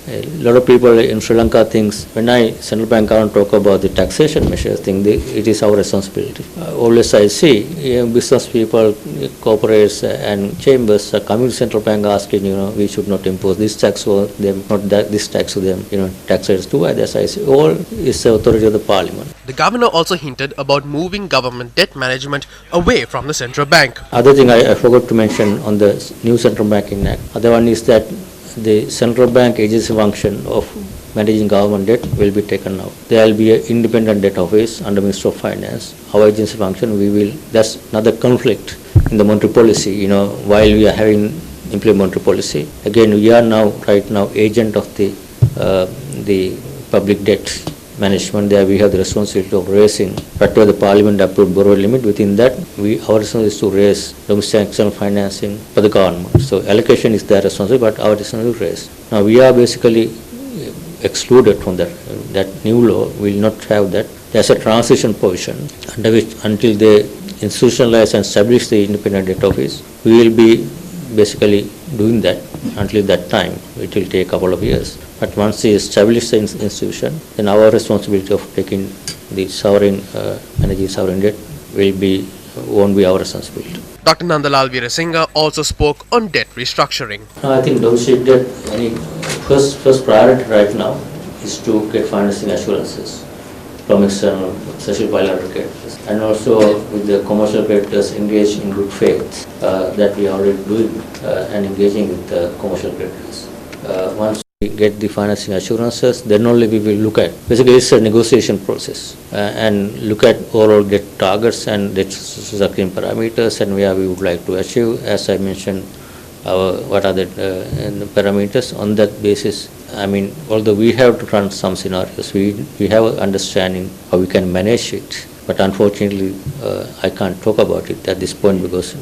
A lot of people in Sri Lanka thinks when central bank government talk about the taxation measures, it is our responsibility. Always I see business people, corporates and chambers are coming to central bank asking, we should not impose this tax on them, not this tax to them, taxes too. As I say, all is the authority of the parliament. The governor also hinted about moving government debt management away from the central bank. Other thing I forgot to mention on the new Central Banking Act. Other one is that the central bank agency function of managing government debt will be taken out. There will be an independent debt office under Ministry of Finance. Our agency function, that's another conflict in the monetary policy, while we are having implement monetary policy. Again, we are right now agent of the public debt management. There we have the responsibility of raising whatever the parliament approved borrowing limit. Within that, our responsibility is to raise domestic external financing for the government. So allocation is their responsibility, but our responsibility is raise. Now we are basically excluded from that. That new law will not have that. There's a transition position under which until they institutionalize and establish the independent debt office, we will be basically doing that until that time. It will take a couple of years. But once we establish the institution, then our responsibility of taking the sovereign, managing sovereign debt won't be our responsibility. Dr. Nandalal Veerasinghe also spoke on debt restructuring. I think domestic debt, first priority right now is to get financing assurances from external, especially bilateral creditors, and also with the commercial creditors engage in good faith that we are already doing and engaging with the commercial creditors. Once we get the financing assurances, then only we will look at, basically it's a negotiation process and look at overall debt targets and debt structuring parameters and where we would like to achieve. As I mentioned, what are the parameters. On that basis, although we have to run some scenarios, we have an understanding how we can manage it. But unfortunately, I can't talk about it at this point because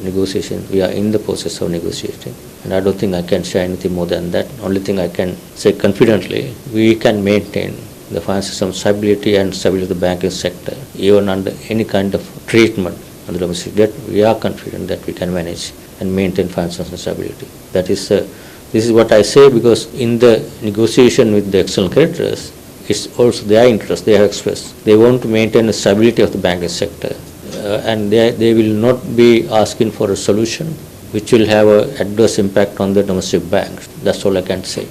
we are in the process of negotiating. And I don't think I can share anything more than that. Only thing I can say confidently, we can maintain the financial system stability and stability of the banking sector, even under any kind of treatment on the domestic debt. We are confident that we can manage and maintain financial stability. This is what I say because in the negotiation with the external creditors, it's also their interest they have expressed. They want to maintain the stability of the banking sector and they will not be asking for a solution which will have an adverse impact on the domestic banks. That's all I can say.